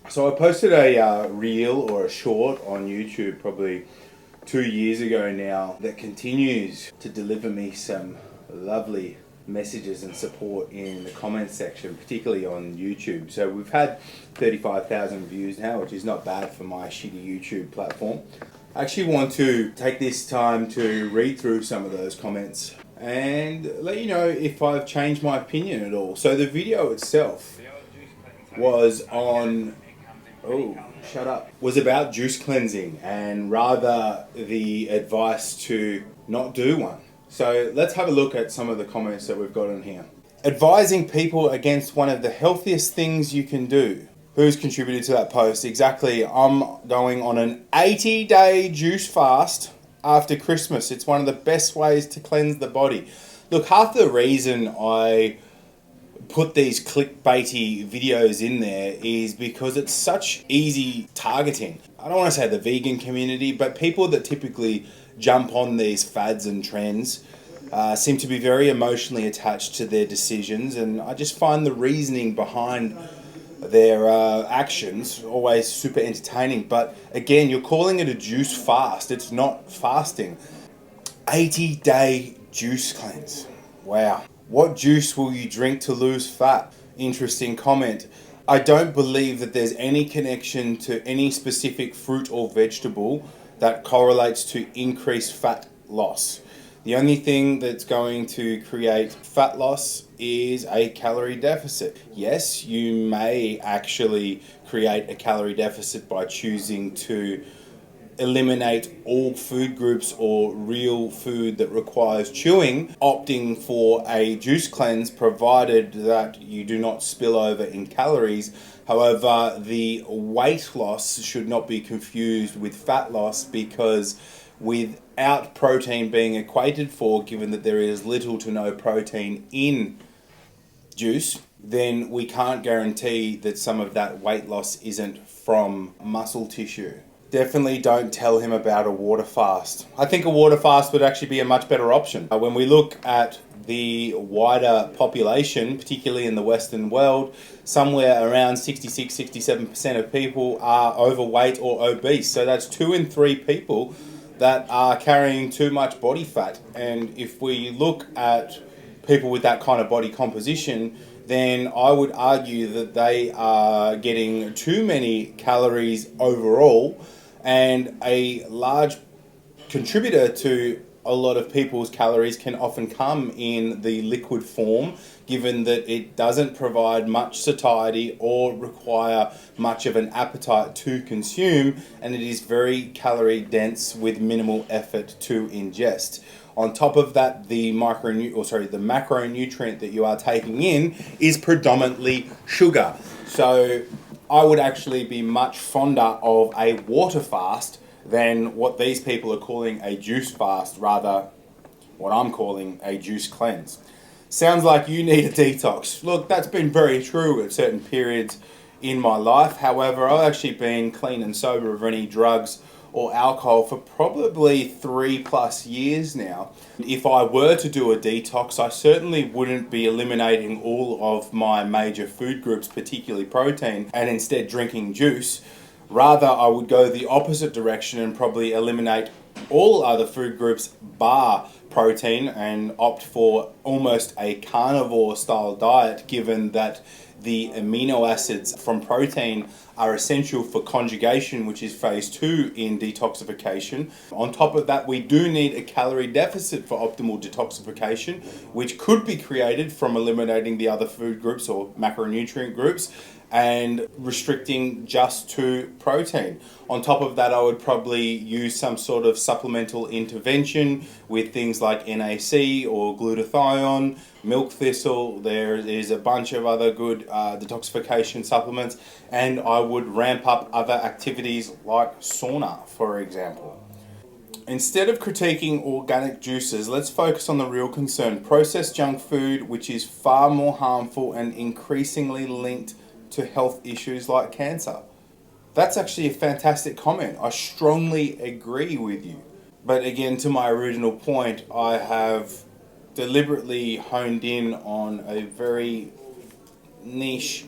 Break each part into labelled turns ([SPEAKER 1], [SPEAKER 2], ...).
[SPEAKER 1] So I posted a reel or a short on YouTube probably 2 years ago now that continues to deliver me some lovely messages and support in the comments section, particularly on YouTube. So we've had 35,000 views now, which is not bad for my shitty YouTube platform. I actually want to take this time to read through some of those comments and let you know if I've changed my opinion at all. So the video itself was on was about juice cleansing and rather the advice to not do one. So let's have a look at some of the comments that we've got on here. Advising people against one of the healthiest things you can do. Who's contributed to that post? Exactly. I'm going on an 80-day juice fast after Christmas. It's one of the best ways to cleanse the body. Look, half the reason I put these clickbaity videos in there is because it's such easy targeting. I don't want to say the vegan community, but people that typically jump on these fads and trends seem to be very emotionally attached to their decisions, and I just find the reasoning behind their actions always super entertaining. But again, you're calling it a juice fast. It's not fasting. 80-day juice cleanse. Wow. What juice will you drink to lose fat? Interesting comment. I don't believe that there's any connection to any specific fruit or vegetable that correlates to increased fat loss. The only thing that's going to create fat loss is a calorie deficit. Yes, you may actually create a calorie deficit by choosing to eliminate all food groups or real food that requires chewing, opting for a juice cleanse provided that you do not spill over in calories. However, the weight loss should not be confused with fat loss, because without protein being equated for, given that there is little to no protein in juice, then we can't guarantee that some of that weight loss isn't from muscle tissue. Definitely don't tell him about a water fast. I think a water fast would actually be a much better option. When we look at the wider population, particularly in the Western world, somewhere around 66-67% of people are overweight or obese. So that's 2 in 3 people that are carrying too much body fat. And if we look at people with that kind of body composition, then I would argue that they are getting too many calories overall, and a large contributor to a lot of people's calories can often come in the liquid form, given that it doesn't provide much satiety or require much of an appetite to consume, and it is very calorie dense with minimal effort to ingest. On top of that, the macronutrient that you are taking in is predominantly sugar. So I would actually be much fonder of a water fast than what these people are calling a juice fast, rather what I'm calling a juice cleanse. Sounds like you need a detox. Look, that's been very true at certain periods in my life. However, I've actually been clean and sober of any drugs or alcohol for probably 3+ years now. If I were to do a detox, I certainly wouldn't be eliminating all of my major food groups, particularly protein, and instead drinking juice. Rather, I would go the opposite direction and probably eliminate all other food groups bar protein and opt for almost a carnivore style diet, given that the amino acids from protein are essential for conjugation, which is phase 2 in detoxification. On top of that, we do need a calorie deficit for optimal detoxification, which could be created from eliminating the other food groups or macronutrient groups and restricting just to protein. On top of that, I would probably use some sort of supplemental intervention with things like NAC or glutathione, milk thistle. There is a bunch of other good detoxification supplements, and I would ramp up other activities like sauna, for example. Instead of critiquing organic juices, let's focus on the real concern: processed junk food, which is far more harmful and increasingly linked to health issues like cancer. That's actually a fantastic comment. I strongly agree with you. But again, to my original point, I have deliberately honed in on a very niche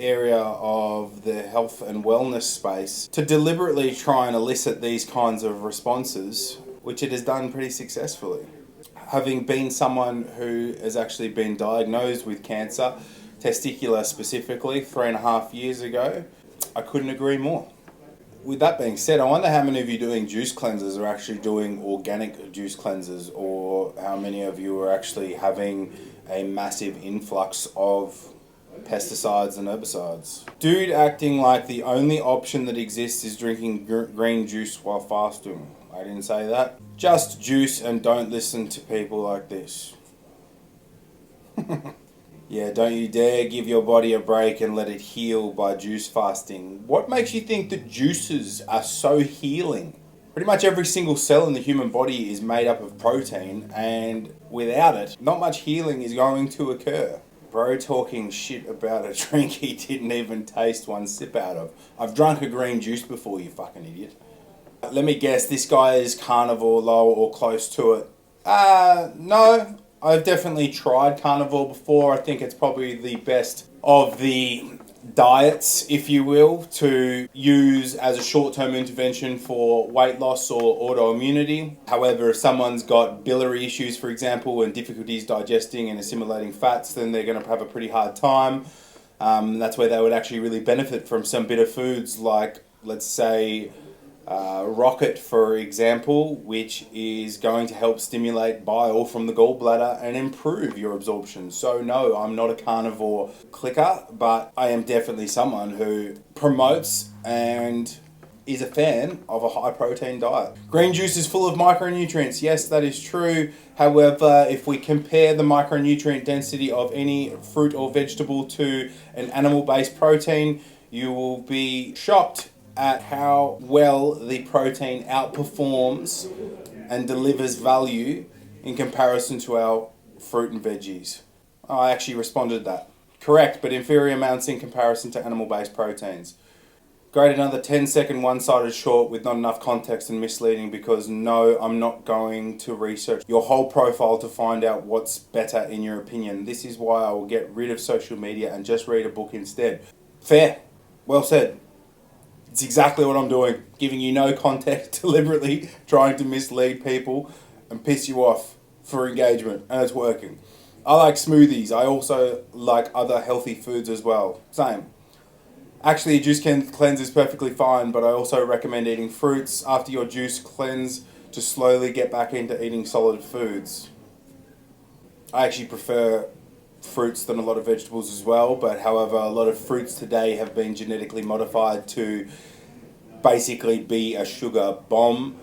[SPEAKER 1] area of the health and wellness space to deliberately try and elicit these kinds of responses, which it has done pretty successfully. Having been someone who has actually been diagnosed with cancer, testicular specifically, 3.5 years ago, I couldn't agree more. With that being said, I wonder how many of you doing juice cleanses are actually doing organic juice cleanses, or how many of you are actually having a massive influx of pesticides and herbicides. Dude acting like the only option that exists is drinking green juice while fasting. I didn't say that. Just juice and don't listen to people like this. Yeah, don't you dare give your body a break and let it heal by juice fasting. What makes you think that juices are so healing? Pretty much every single cell in the human body is made up of protein, and without it, not much healing is going to occur. Bro talking shit about a drink he didn't even taste one sip out of. I've drunk a green juice before, you fucking idiot. Let me guess, this guy is carnivore low or close to it. No. I've definitely tried carnivore before. I think it's probably the best of the diets, if you will, to use as a short-term intervention for weight loss or autoimmunity. However, if someone's got biliary issues, for example, and difficulties digesting and assimilating fats, then they're going to have a pretty hard time. That's where they would actually really benefit from some bitter foods like, let's say, rocket, for example, which is going to help stimulate bile from the gallbladder and improve your absorption. So no, I'm not a carnivore clicker, but I am definitely someone who promotes and is a fan of a high protein diet. Green juice is full of micronutrients. Yes, that is true. However, if we compare the micronutrient density of any fruit or vegetable to an animal-based protein, you will be shocked at how well the protein outperforms and delivers value in comparison to our fruit and veggies. I actually responded to that. Correct, but inferior amounts in comparison to animal-based proteins. Great, another 10-second one-sided short with not enough context and misleading, because no, I'm not going to research your whole profile to find out what's better in your opinion. This is why I will get rid of social media and just read a book instead. Fair. Well said. It's exactly what I'm doing, giving you no context, deliberately trying to mislead people and piss you off for engagement, and it's working. I like smoothies. I also like other healthy foods as well. Same. Actually, a juice cleanse is perfectly fine, but I also recommend eating fruits after your juice cleanse to slowly get back into eating solid foods. I actually prefer fruits than a lot of vegetables as well, but however, a lot of fruits today have been genetically modified to basically be a sugar bomb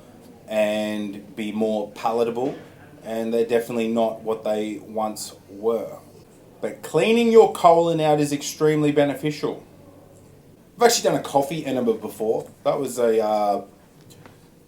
[SPEAKER 1] and be more palatable, and they're definitely not what they once were. But cleaning your colon out is extremely beneficial. I've actually done a coffee enema before. That was a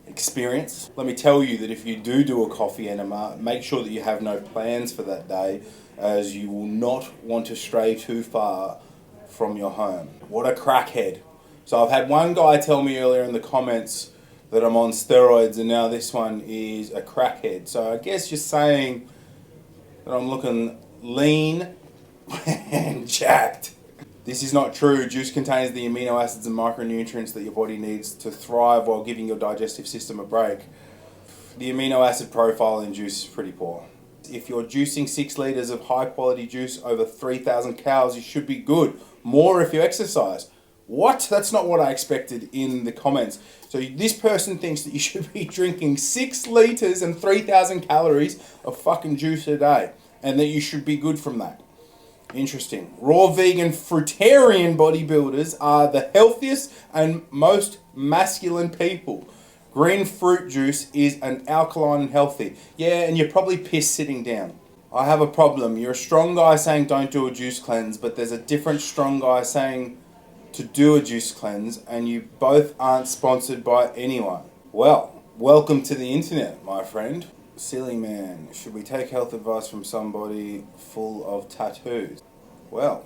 [SPEAKER 1] experience. Let me tell you that if you do a coffee enema, make sure that you have no plans for that day, as you will not want to stray too far from your home. What a crackhead. So I've had one guy tell me earlier in the comments that I'm on steroids, and now this one is a crackhead. So I guess you're saying that I'm looking lean and jacked. This is not true. Juice contains the amino acids and micronutrients that your body needs to thrive while giving your digestive system a break. The amino acid profile in juice is pretty poor. If you're juicing 6 litres of high quality juice over 3,000 calories, you should be good. More if you exercise. What? That's not what I expected in the comments. So this person thinks that you should be drinking 6 litres and 3,000 calories of fucking juice a day, and that you should be good from that. Interesting. Raw vegan fruitarian bodybuilders are the healthiest and most masculine people. Green fruit juice is an alkaline and healthy. Yeah, and you're probably pissed sitting down. I have a problem. You're a strong guy saying don't do a juice cleanse, but there's a different strong guy saying to do a juice cleanse, and you both aren't sponsored by anyone. Well, welcome to the internet, my friend. Silly man, should we take health advice from somebody full of tattoos? Well,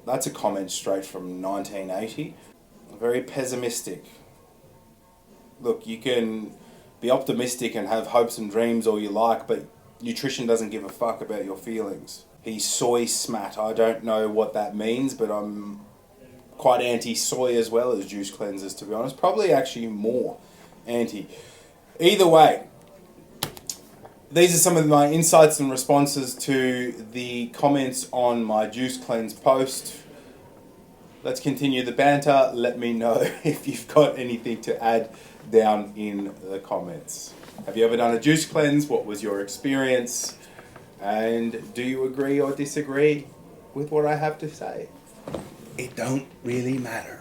[SPEAKER 1] that's a comment straight from 1980. Very pessimistic. Look, you can be optimistic and have hopes and dreams all you like, but nutrition doesn't give a fuck about your feelings. He's soy smat. I don't know what that means, but I'm quite anti-soy as well as juice cleansers, to be honest. Probably actually more anti. Either way, these are some of my insights and responses to the comments on my juice cleanse post. Let's continue the banter. Let me know if you've got anything to add down in the comments. Have you ever done a juice cleanse? What was your experience? And do you agree or disagree with what I have to say? It don't really matter.